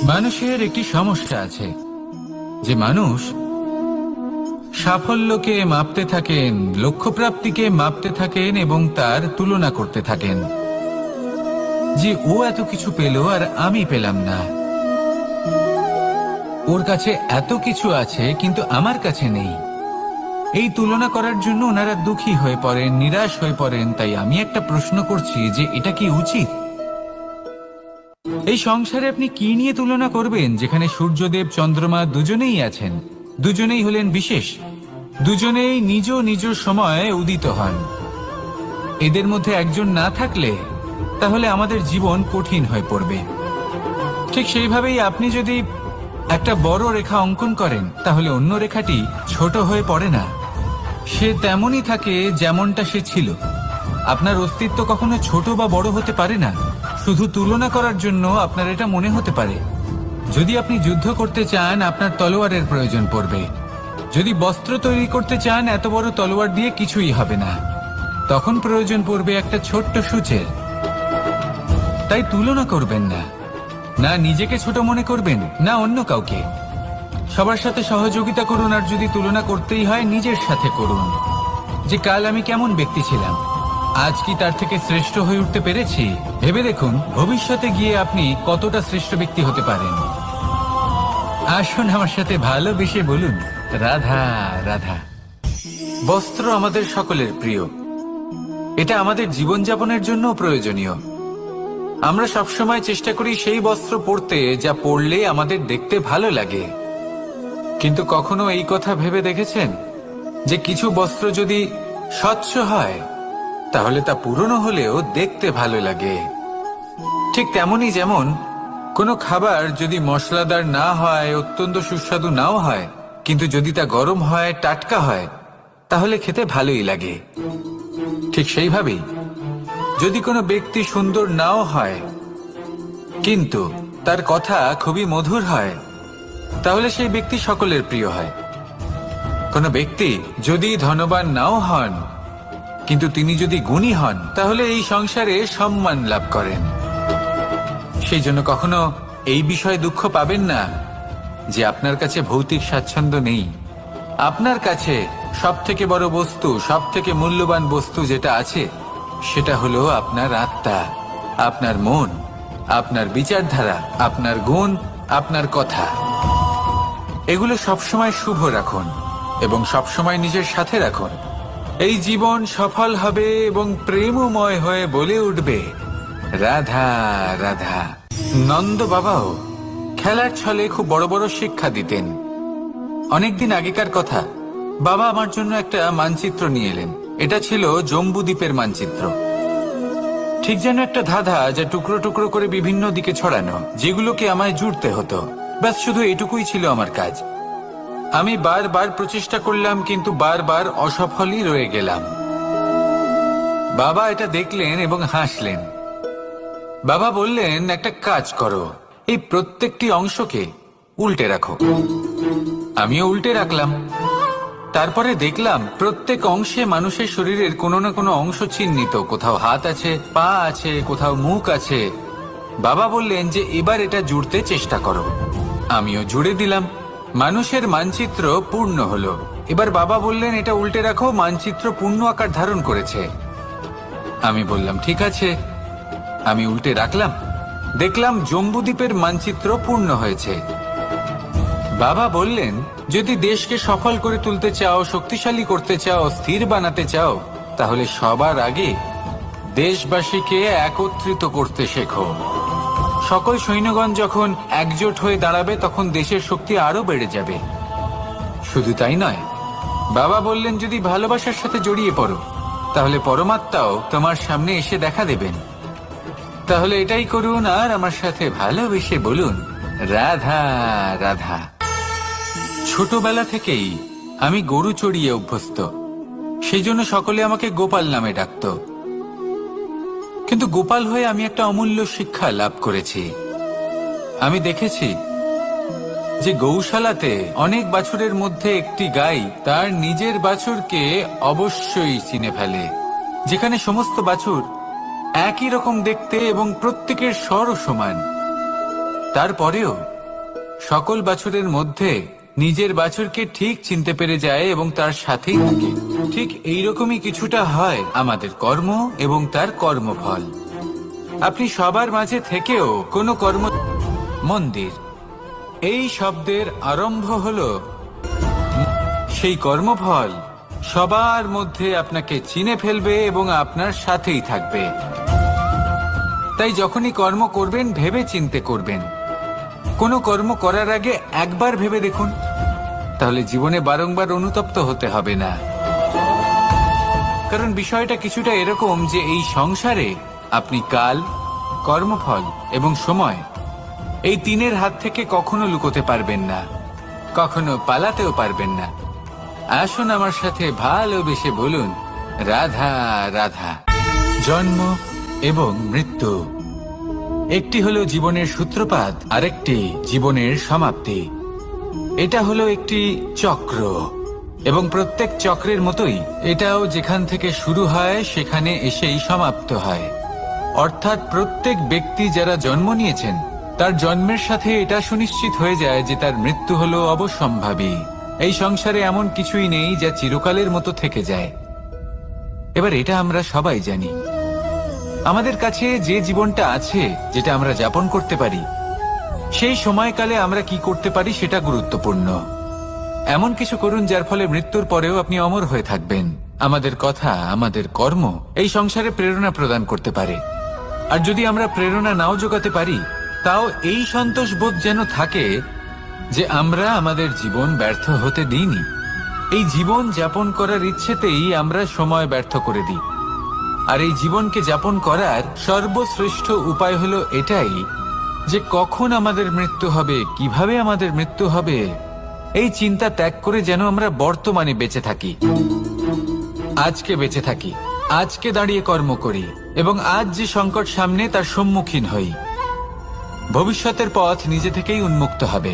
মানুষের একটি সমস্যা আছে যে মানুষ সাফল্যকে মাপতে থাকেন, লক্ষ্যপ্রাপ্তিকে মাপতে থাকেন এবং তার তুলনা করতে থাকেন যে ও এত কিছু পেল আর আমি পেলাম না, ওর কাছে এত কিছু আছে কিন্তু আমার কাছে নেই। এই তুলনা করার জন্য ওনারা দুঃখী হয়ে পড়েন, নিরাশ হয়ে পড়েন। তাই আমি একটা প্রশ্ন করছি যে এটা কি উচিত? এই সংসারে আপনি কি নিয়ে তুলনা করবেন, যেখানে সূর্যদেব চন্দ্রমা দুজনেই আছেন, দুজনেই হলেন বিশেষ, দুজনেই নিজ নিজ সময়ে উদিত হন। এদের মধ্যে একজন না থাকলে তাহলে আমাদের জীবন কঠিন হয়ে পড়বে। ঠিক সেইভাবেই আপনি যদি একটা বড় রেখা অঙ্কন করেন তাহলে অন্য রেখাটি ছোট হয়ে পড়ে না, সে তেমনই থাকে যেমনটা সে ছিল। আপনার অস্তিত্ব কখনো ছোট বা বড় হতে পারে না। শুধু তুলনা করার জন্য আপনার এটা মনে হতে পারে। যদি আপনি যুদ্ধ করতে চান আপনার তলোয়ারের প্রয়োজন পড়বে। যদি বস্ত্র তৈরি করতে চান এত বড় তলোয়ার দিয়ে কিছুই হবে না, তখন প্রয়োজন পড়বে একটা ছোট্ট সূচের। তাই তুলনা করবেন না, না নিজেকে ছোট মনে করবেন না অন্য কাউকে। সবার সাথে সহযোগিতা করুন, আর যদি তুলনা করতেই হয় নিজের সাথে করুন, যে কাল আমি কেমন ব্যক্তি ছিলাম, আজ কি তার থেকে শ্রেষ্ঠ হয়ে উঠতে পেরেছি। ভেবে দেখুন ভবিষ্যতে গিয়ে আপনি কতটা শ্রেষ্ঠ ব্যক্তি হতে পারেন। আসুন আমার সাথে ভালোবেসে বলুন রাধা রাধা। বস্ত্র আমাদের সকলের প্রিয়, এটা আমাদের জীবনযাপনের জন্য প্রয়োজনীয়। আমরা সবসময় চেষ্টা করি সেই বস্ত্র পরতে যা পরলে আমাদের দেখতে ভালো লাগে। কিন্তু কখনো এই কথা ভেবে দেখেছেন যে কিছু বস্ত্র যদি স্বচ্ছ হয় তাহলে তা পুরনো হলেও দেখতে ভালো লাগে? ঠিক তেমনই যেমন কোনো খাবার যদি মশলাদার না হয়, অত্যন্ত সুস্বাদু নাও হয়, কিন্তু যদি তা গরম হয়, টাটকা হয়, তাহলে খেতে ভালোই লাগে। ঠিক সেইভাবেই যদি কোনো ব্যক্তি সুন্দর নাও হয় কিন্তু তার কথা খুবই মধুর হয়, তাহলে সেই ব্যক্তি সকলের প্রিয় হয়। কোনো ব্যক্তি যদি ধনবান নাও হন কিন্তু তিনি যদি গুণী হন, তাহলে এই সংসারে সম্মান লাভ করেন। সেই জন্য কখনো এই বিষয়ে দুঃখ পাবেন না যে আপনার কাছে ভৌতিক স্বাচ্ছন্দ্য নেই। আপনার কাছে সব থেকে বড় বস্তু, সব থেকে মূল্যবান বস্তু যেটা আছে সেটা হলো আপনার আত্মা, আপনার মন, আপনার বিচারধারা, আপনার গুণ, আপনার কথা। এগুলো সবসময় শুভ রাখুন এবং সবসময় নিজের সাথে রাখুন। এই জীবন সফল হবে এবং প্রেমময় হয়ে বলে উঠবে রাধা রাধা। নন্দ বাবাও খেলার ছলে খুব বড় বড় শিক্ষা দিতেন। অনেকদিন আগেকার কথা, বাবা আমার জন্য একটা মানচিত্র নিয়ে এলেন। এটা ছিল জম্বু দ্বীপের মানচিত্র, ঠিক যেন একটা ধাঁধা যা টুকরো টুকরো করে বিভিন্ন দিকে ছড়ানো, যেগুলোকে আমায় জুড়তে হতো। ব্যাস শুধু এটুকুই ছিল আমার কাজ। আমি বারবার প্রচেষ্টা করলাম কিন্তু বারবার অসফলই রয়ে গেলাম। বাবা এটা দেখলেন এবং হাসলেন। বাবা বললেন, একটা কাজ করো, এই প্রত্যেকটি অংশকে উল্টে রাখো। আমিও উল্টে রাখলাম। তারপরে দেখলাম প্রত্যেক অংশে মানুষের শরীরের কোনো না কোনো অংশ চিহ্নিত। কোথাও হাত আছে, পা আছে, কোথাও মুখ আছে। বাবা বললেন যে এবার এটা জুড়তে চেষ্টা করো। আমিও জুড়ে দিলাম। মানুষের মানচিত্র পূর্ণ হলো। এবার বাবা বললেন এটা উল্টে রাখো, মানচিত্র পূর্ণ আকার ধারণ করেছে। আমি বললাম ঠিক আছে। আমি উল্টে রাখলাম, দেখলাম জম্বুদ্বীপের মানচিত্র পূর্ণ হয়েছে। বাবা বললেন, যদি দেশকে সফল করে তুলতে চাও, শক্তিশালী করতে চাও, স্থির বানাতে চাও, তাহলে সবার আগে দেশবাসীকে একত্রিত করতে শেখো। সকল সৈন্যগণ যখন একজোট হয়ে দাঁড়াবে তখন দেশের শক্তি আরো বেড়ে যাবে। শুধু তাই নয়, বাবা বললেন যদি ভালোবাসার সাথে জড়িয়ে পড়ো তাহলে পরমাত্মাও তোমার সামনে এসে দেখা দেবেন। তাহলে এটাই করুন আর আমার সাথে ভালোবেসে বলুন রাধা রাধা। ছোটবেলা থেকেই আমি গরু চড়িয়ে অভ্যস্ত, সেই জন্য সকলে আমাকে গোপাল নামে ডাকত। কিন্তু গোপাল হয়ে আমি একটা অমূল্য শিক্ষা লাভ করেছি। আমি দেখেছি যে গৌশালাতে অনেক বাছুরের মধ্যে একটি গাই তার নিজের বাছুরকে অবশ্যই চিনে ফেলে। যেখানে সমস্ত বাছুর একই রকম দেখতে এবং প্রত্যেকের স্বরও সমান, তারপরেও সকল বাছুরের মধ্যে নিজের বাছুরকে ঠিক চিনতে পেরে যায় এবং তার সাথেই থাকে। ঠিক এইরকমই কিছুটা হয় আমাদের কর্ম এবং তার কর্মফল। আপনি সবার মাঝে থেকেও কোনো কর্ম, মন্দির এই শব্দের আরম্ভ হলো সেই কর্মফল সবার মধ্যে আপনাকে চিনে ফেলবে এবং আপনার সাথেই থাকবে। তাই যখনই কর্ম করবেন ভেবে চিন্তে করবেন। কোনো কর্ম করার আগে একবার ভেবে দেখুন, তাহলে জীবনে বারংবার অনুতপ্ত হতে হবে না। কারণ বিষয়টা কিছুটা এরকম যে এই সংসারে আপনি কাল, কর্মফল এবং সময় এই তিনের হাত থেকে কখনো লুকোতে পারবেন না, কখনো পালাতেও পারবেন না। আসুন আমার সাথে ভালোবেসে বলুন, রাধা রাধা। জন্ম এবং মৃত্যু, একটি হলো জীবনের সূত্রপাত, আরেকটি জীবনের সমাপ্তি। এটা হলো একটি চক্র এবং প্রত্যেক চক্রের মতোই এটাও যেখান থেকে শুরু হয় সেখানে এসেই সমাপ্ত হয়। অর্থাৎ প্রত্যেক ব্যক্তি যারা জন্ম নিয়েছেন তার জন্মের সাথে এটা সুনিশ্চিত হয়ে যায় যে তার মৃত্যু হলো অবশ্যম্ভাবী। এই সংসারে এমন কিছুই নেই যা চিরকালের মতো থেকে যায়। এবার এটা আমরা সবাই জানি। আমাদের কাছে যে জীবনটা আছে, যেটা আমরা যাপন করতে পারি, সেই সময়কালে আমরা কি করতে পারি সেটা গুরুত্বপূর্ণ। এমন কিছু করুন যার ফলে মৃত্যুর পরেও আপনি অমর হয়ে থাকবেন। আমাদের কথা, আমাদের কর্ম এই সংসারে প্রেরণা প্রদান করতে পারে। আর যদি আমরা প্রেরণা নাও জোগাতে পারি, তাও এই সন্তোষ বোধ যেন থাকে যে আমরা আমাদের জীবন ব্যর্থ হতে দিইনি। এই জীবন যাপন করার ইচ্ছেতেই আমরা সময় ব্যর্থ করে দিই। আর এই জীবনকে যাপন করার সর্বশ্রেষ্ঠ উপায় হলো এটাই যে কখন আমাদের মৃত্যু হবে, কিভাবে আমাদের মৃত্যু হবে, এই চিন্তা ত্যাগ করে যেন আমরা বর্তমানে বেঁচে থাকি, আজকে বেঁচে থাকি, আজকে দাঁড়িয়ে কর্ম করি এবং আজ যে সংকট সামনে তার সম্মুখীন হই। ভবিষ্যতের পথ নিজে থেকেই উন্মুক্ত হবে।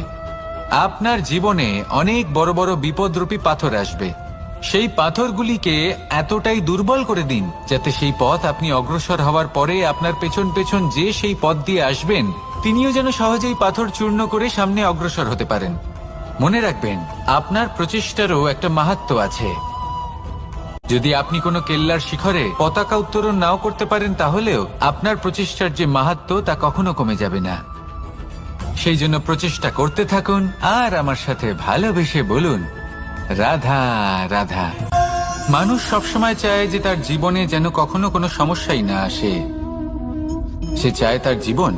আপনার জীবনে অনেক বড় বড় বিপদরূপী পাথর আসবে। সেই পাথরগুলিকে এতটাই দুর্বল করে দিন যাতে সেই পথ আপনি অগ্রসর হওয়ার পরে আপনার পেছন পেছন যে সেই পথ দিয়ে আসবেন তিনিও যেন সহজেই পাথর চূর্ণ করে সামনে অগ্রসর হতে পারেন। মনে রাখবেন, আপনার প্রচেষ্টারও একটা মাহাত্ম্য আছে। যদি আপনি কোনো কেল্লার শিখরে পতাকা উত্তোলন নাও করতে পারেন, তাহলেও আপনার প্রচেষ্টার যে মাহাত্ম্য তা কখনো কমে যাবে না। সেই জন্য প্রচেষ্টা করতে থাকুন আর আমার সাথে ভালোবেসে বলুন, রাধা রাধা। মানুষ সবসময় চায় যে তার জীবনে যেন কখনো কোনো সমস্যাই না আসে। সে চায় তার জীবন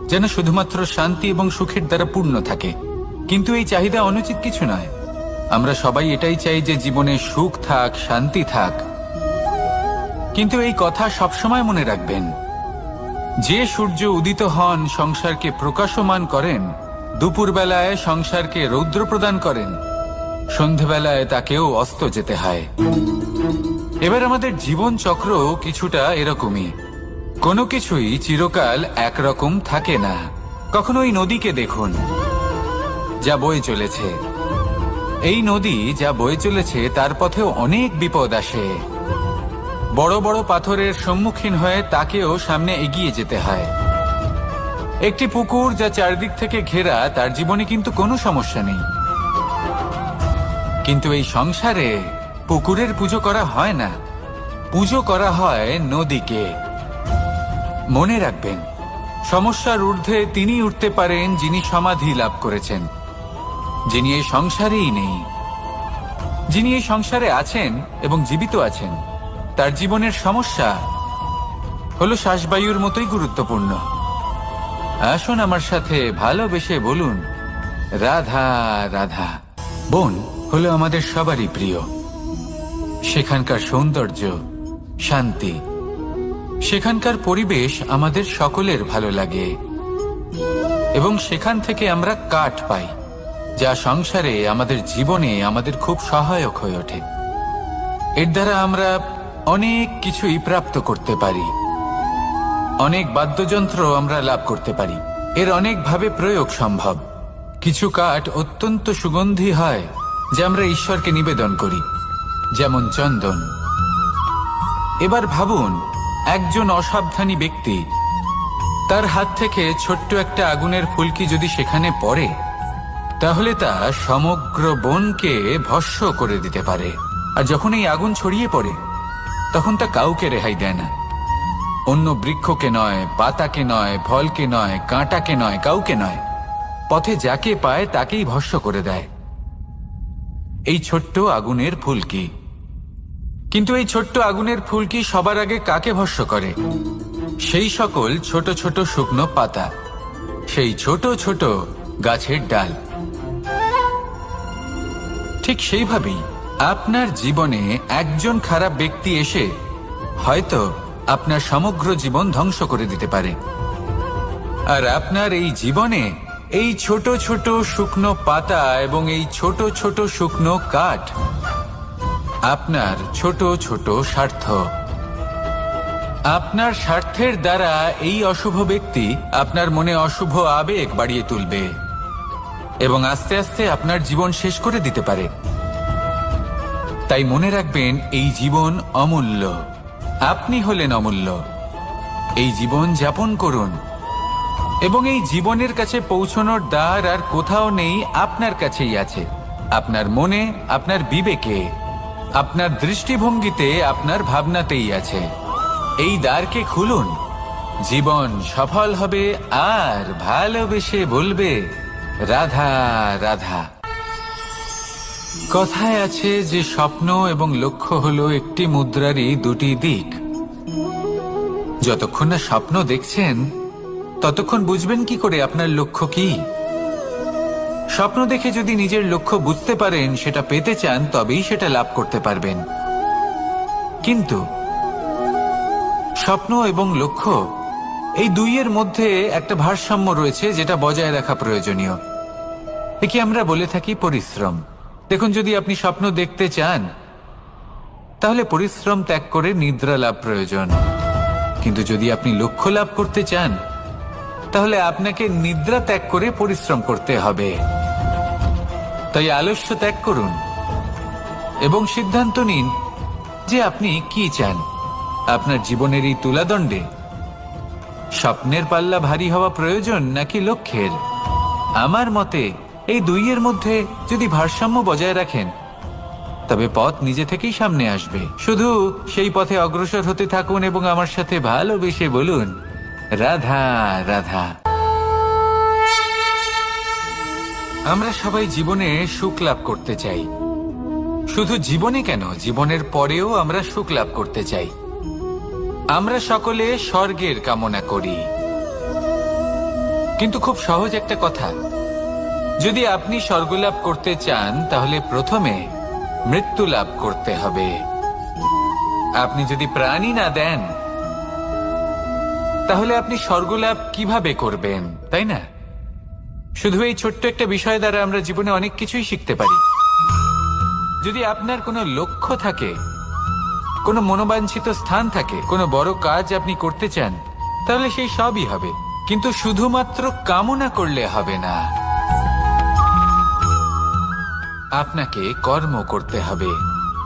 যেন শুধুমাত্র শান্তি এবং সুখের দ্বারা পূর্ণ থাকে। কিন্তু এই চাহিদা অনুচিত কিছু নয়। আমরা সবাই এটাই চাই যে জীবনে সুখ থাক, শান্তি থাক। কিন্তু এই কথা সবসময় মনে রাখবেন, যে সূর্য উদিত হন সংসারকে প্রকাশমান করেন, দুপুরবেলায় সংসারকে রৌদ্র প্রদান করেন, সন্ধেবেলায় তাকেও অস্ত যেতে হয়। এবার আমাদের জীবন চক্র কিছুটা এরকমই। কোনো কিছুই চিরকাল একরকম থাকে না। কখনো এই নদীকে দেখুন যা বয়ে চলেছে। এই নদী যা বয়ে চলেছে তার পথেও অনেক বিপদ আসে। বড় বড় পাথরের সম্মুখীন হয়ে তাকেও সামনে এগিয়ে যেতে হয়। একটি পুকুর যা চারদিক থেকে ঘেরা, তার জীবনে কিন্তু কোনো সমস্যা নেই। কিন্তু এই সংসারে পুকুরের পুজো করা হয় না, পুজো করা হয় নদীকে। মনে রাখবেন, সমস্যার ঊর্ধ্বে তিনি উঠতে পারেন যিনি সমাধি লাভ করেছেন, যিনি এই সংসারেই নেই। যিনি এই সংসারে আছেন এবং জীবিত আছেন, তার জীবনের সমস্যা হলো শ্বাসবায়ুর মতোই গুরুত্বপূর্ণ। আসুন আমার সাথে ভালোবেসে বলুন, রাধা রাধা। বন হলো আমাদের সবারই প্রিয়। সেখানকার সৌন্দর্য, শান্তি, সেখানকার পরিবেশ আমাদের সকলের ভালো লাগে এবং সেখান থেকে আমরা কাঠ পাই, যা সংসারে আমাদের জীবনে আমাদের খুব সহায়ক হয়ে ওঠে। এর দ্বারা আমরা অনেক কিছুই প্রাপ্ত করতে পারি। অনেক বাদ্যযন্ত্র আমরা লাভ করতে পারি। এর অনেকভাবে প্রয়োগ সম্ভব। কিছু কাঠ অত্যন্ত সুগন্ধি হয় যা আমরা ঈশ্বরকে নিবেদন করি, যেমন চন্দন। এবার ভাবুন, একজন অসাবধানী ব্যক্তি তার হাত থেকে ছোট্ট একটা আগুনের ফুলকি যদি সেখানে পড়ে, তাহলে তা সমগ্র বনকে ভস্ম করে দিতে পারে। আর যখন এই আগুন ছড়িয়ে পড়ে, তখন তা কাউকে রেহাই দেয় না। অন্য বৃক্ষকে নয়, পাতাকে নয়, ফলকে নয়, কাঁটাকে নয়, কাউকে নয়, পথে যাকে পায় তাকেই ভস্ম করে দেয়। এই ছোট্ট আগুনের ফুলকি। কিন্তু এই ছোট্ট আগুনের ফুলকি সবার আগে কাকে ভস্ম করে? সেই সকল ছোট ছোট শুকনো পাতা, সেই ছোট ছোট গাছের ডাল। ঠিক সেইভাবেই আপনার জীবনে একজন খারাপ ব্যক্তি এসে হয়তো আপনার সমগ্র জীবন ধ্বংস করে দিতে পারে। আর আপনার এই জীবনে এই ছোট ছোট শুকনো পাতা এবং এই ছোট ছোট শুকনো কাঠ আপনার ছোট ছোট স্বার্থ। আপনার স্বার্থের দ্বারা এই অশুভ ব্যক্তি আপনার মনে অশুভ আবেগ বাড়িয়ে তুলবে এবং আস্তে আস্তে আপনার জীবন শেষ করে দিতে পারে। তাই মনে রাখবেন, এই জীবন অমূল্য। আপনি হলেন অমূল্য। এই জীবন যাপন করুন এবং এই জীবনের কাছে পৌঁছানোর দ্বার আর কোথাও নেই, আপনার কাছেই আছে। আপনার মনে, আপনার বিবেকে, আপনার দৃষ্টিভঙ্গিতে, আপনার ভাবনাতেই আছে। এই দ্বারকে খুলুন। জীবন সফল হবে আর ভালোবেসে বলবে, রাধা রাধা। কথায় আছে যে স্বপ্ন এবং লক্ষ্য হলো একটি মুদ্রারই দুটি দিক। যতক্ষণ না স্বপ্ন দেখছেন, ততক্ষণ বুঝবেন কি করে আপনার লক্ষ্য কি? স্বপ্ন দেখে যদি নিজের লক্ষ্য বুঝতে পারেন, সেটা পেতে চান, তবেই সেটা লাভ করতে পারবেন। কিন্তু স্বপ্ন এবং লক্ষ্য, এই দুইয়ের মধ্যে একটা ভারসাম্য রয়েছে, যেটা বজায় রাখা প্রয়োজনীয়। একে আমরা বলে থাকি পরিশ্রম। দেখুন, যদি আপনি স্বপ্ন দেখতে চান, তাহলে পরিশ্রম ত্যাগ করে নিদ্রা লাভ প্রয়োজন। কিন্তু যদি আপনি লক্ষ্য লাভ করতে চান, তাহলে আপনাকে নিদ্রা ত্যাগ করে পরিশ্রম করতে হবে। তাই আলস্য ত্যাগ করুন এবং সিদ্ধান্ত নিন যে আপনি কি চান। আপনার জীবনের এই তুলাদণ্ডে স্বপ্নের পাল্লা ভারী হওয়া প্রয়োজন নাকি লক্ষ্যের? আমার মতে এই দুইয়ের মধ্যে যদি ভারসাম্য বজায় রাখেন, তবে পথ নিজে থেকেই সামনে আসবে। শুধু সেই পথে অগ্রসর হতে থাকুন এবং আমার সাথে ভালোবেসে বলুন, রাধা রাধা। আমরা সবাই জীবনে সুখ লাভ করতে চাই। শুধু জীবনে কেন, জীবনের পরেও আমরা সুখ লাভ করতে চাই। আমরা সকলে স্বর্গের কামনা করি। কিন্তু খুব সহজ একটা কথা, যদি আপনি স্বর্গ লাভ করতে চান, তাহলে প্রথমে মৃত্যু লাভ করতে হবে। আপনি যদি প্রাণই না দেন, তাহলে আপনি স্বর্গ লাভ কিভাবে করবেন, তাই না? শুধু এই ছোট্ট একটা বিষয় দ্বারা আমরা জীবনে অনেক কিছুই শিখতে পারি। যদি আপনার কোনো লক্ষ্য থাকে, কোনো মনোবাঞ্ছিত স্থান থাকে, কোনো বড় কাজ আপনি করতে চান, তাহলে সেই সবই হবে। কিন্তু শুধুমাত্র কামনা করলে হবে না, আপনাকে কর্ম করতে হবে।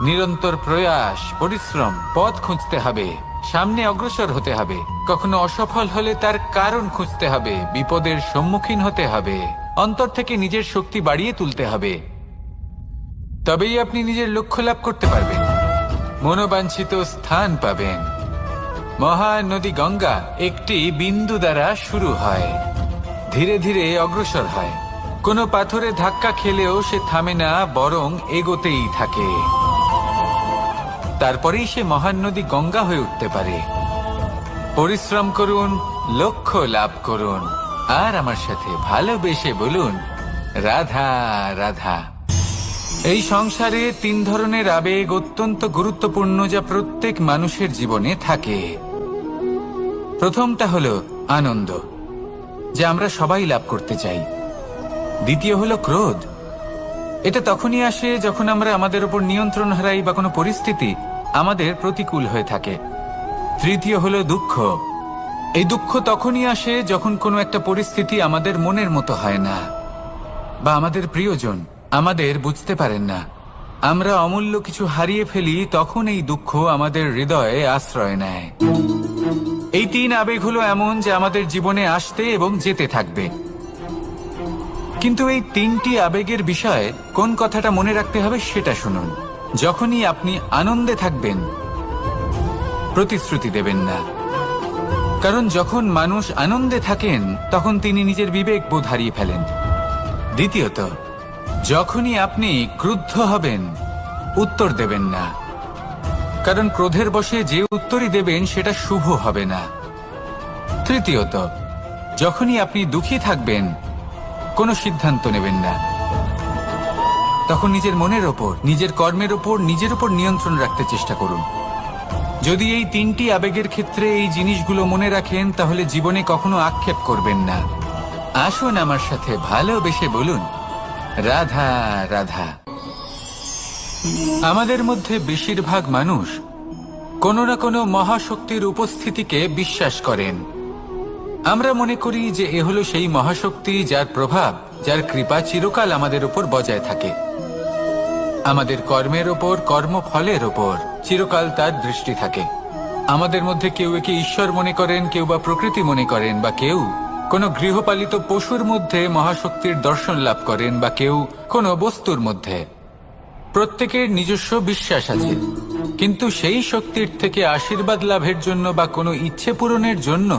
নিরন্তর প্রয়াস, পরিশ্রম, পথ খুঁজতে হবে, সামনে অগ্রসর হতে হবে। কখনো অসফল হলে তার কারণ খুঁজতে হবে, বিপদের সম্মুখীন হতে হবে, অন্তর থেকে নিজের শক্তি বাড়িয়ে তুলতে হবে। তবেই আপনি নিজের লক্ষ্য লাভ করতে পারবেন, মনোবাঞ্ছিত স্থান পাবেন। মহানদী গঙ্গা একটি বিন্দু দ্বারা শুরু হয়, ধীরে ধীরে অগ্রসর হয়। কোনো পাথরে ধাক্কা খেলেও সে থামে না, বরং এগোতেই থাকে। তারপরেই সে মহান নদী গঙ্গা হয়ে উঠতে পারে। পরিশ্রম করুন, লক্ষ্য লাভ করুন, আর আমার সাথে ভালোবেসে বলুন, রাধা রাধা। এই সংসারে তিন ধরনের আবেগ অত্যন্ত গুরুত্বপূর্ণ, যা প্রত্যেক মানুষের জীবনে থাকে। প্রথমটা হলো আনন্দ, যা আমরা সবাই লাভ করতে চাই। দ্বিতীয় হলো ক্রোধ। এটা তখনই আসে যখন আমরা আমাদের উপর নিয়ন্ত্রণ হারাই বা কোনো পরিস্থিতি আমাদের প্রতিকূল হয়ে থাকে। তৃতীয় হলো দুঃখ। এই দুঃখ তখনই আসে যখন কোনো একটা পরিস্থিতি আমাদের মনের মতো হয় না, বা আমাদের প্রিয়জন আমাদের বুঝতে পারেন না। আমরা অমূল্য কিছু হারিয়ে ফেলি, তখন এই দুঃখ আমাদের হৃদয়ে আশ্রয় নেয়। এই তিন আবেগ হলো এমন যে আমাদের জীবনে আসতে এবং যেতে থাকবে। কিন্তু এই তিনটি আবেগের বিষয়ে কোন কথাটা মনে রাখতে হবে সেটা শুনুন। যখনই আপনি আনন্দে থাকবেন, প্রতিশ্রুতি দেবেন না, কারণ যখন মানুষ আনন্দে থাকেন তখন তিনি নিজের বিবেক বোধ হারিয়ে ফেলেন। দ্বিতীয়ত, যখনই আপনি ক্রুদ্ধ হবেন, উত্তর দেবেন না, কারণ ক্রোধের বশে যে উত্তরই দেবেন সেটা শুভ হবে না। তৃতীয়ত, যখনই আপনি দুঃখী থাকবেন, কোনো সিদ্ধান্ত নেবেন না, তখন নিজের মনের ওপর, নিজের কর্মের ওপর, নিজের ওপর নিয়ন্ত্রণ রাখতে চেষ্টা করুন। যদি এই তিনটি আবেগের ক্ষেত্রে এই জিনিসগুলো মনে রাখেন, তাহলে জীবনে কখনো আক্ষেপ করবেন না। আসুন আমার সাথে ভালোবেসে বলুন, রাধা রাধা। আমাদের মধ্যে বেশিরভাগ মানুষ কোনো না কোনো মহাশক্তির উপস্থিতিকে বিশ্বাস করেন। আমরা মনে করি যে এ হলো সেই মহাশক্তি যার প্রভাব, যার কৃপা চিরকাল আমাদের উপর বজায় থাকে। আমাদের কর্মের ওপর, কর্মফলের ওপর চিরকাল তার দৃষ্টি থাকে। আমাদের মধ্যে কেউ একে ঈশ্বর মনে করেন, কেউ বা প্রকৃতি মনে করেন, বা কেউ কোনো গৃহপালিত পশুর মধ্যে মহাশক্তির দর্শন লাভ করেন, বা কেউ কোনো বস্তুর মধ্যে। প্রত্যেকের নিজস্ব বিশ্বাস আছে, কিন্তু সেই শক্তির থেকে আশীর্বাদ লাভের জন্য বা কোনো ইচ্ছে পূরণের জন্য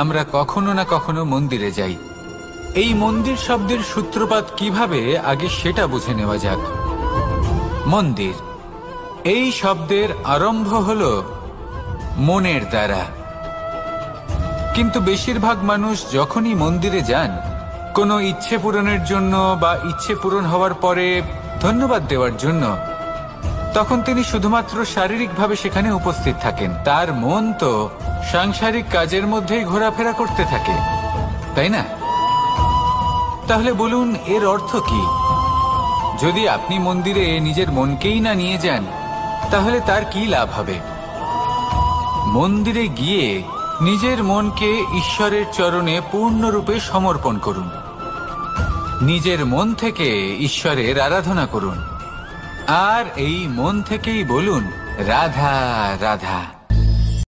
আমরা কখনো না কখনো মন্দিরে যাই। এই মন্দির শব্দের সূত্রপাত কিভাবে, আগে সেটা বুঝে নেওয়া যাক। মন্দির এই শব্দের আরম্ভ হলো মনের দ্বারা, কিন্তু বেশিরভাগ মানুষ যখনই মন্দিরে যান কোনো ইচ্ছে পূরণের জন্য বা ইচ্ছে পূরণ হওয়ার পরে ধন্যবাদ দেওয়ার জন্য, তখন তিনি শুধুমাত্র শারীরিকভাবে সেখানে উপস্থিত থাকেন। তার মন তো সাংসারিক কাজের মধ্যেই ঘোরাফেরা করতে থাকে, তাই না? তাহলে বলুন, এর অর্থ কি? যদি আপনি মন্দিরে নিজের মনকেই না নিয়ে যান, তাহলে তার কি লাভ হবে? মন্দিরে গিয়ে নিজের মনকে ঈশ্বরের চরণে পূর্ণরূপে সমর্পণ করুন। নিজের মন থেকে ঈশ্বরের আরাধনা করুন, আর এই মন থেকেই বলুন, রাধা রাধা।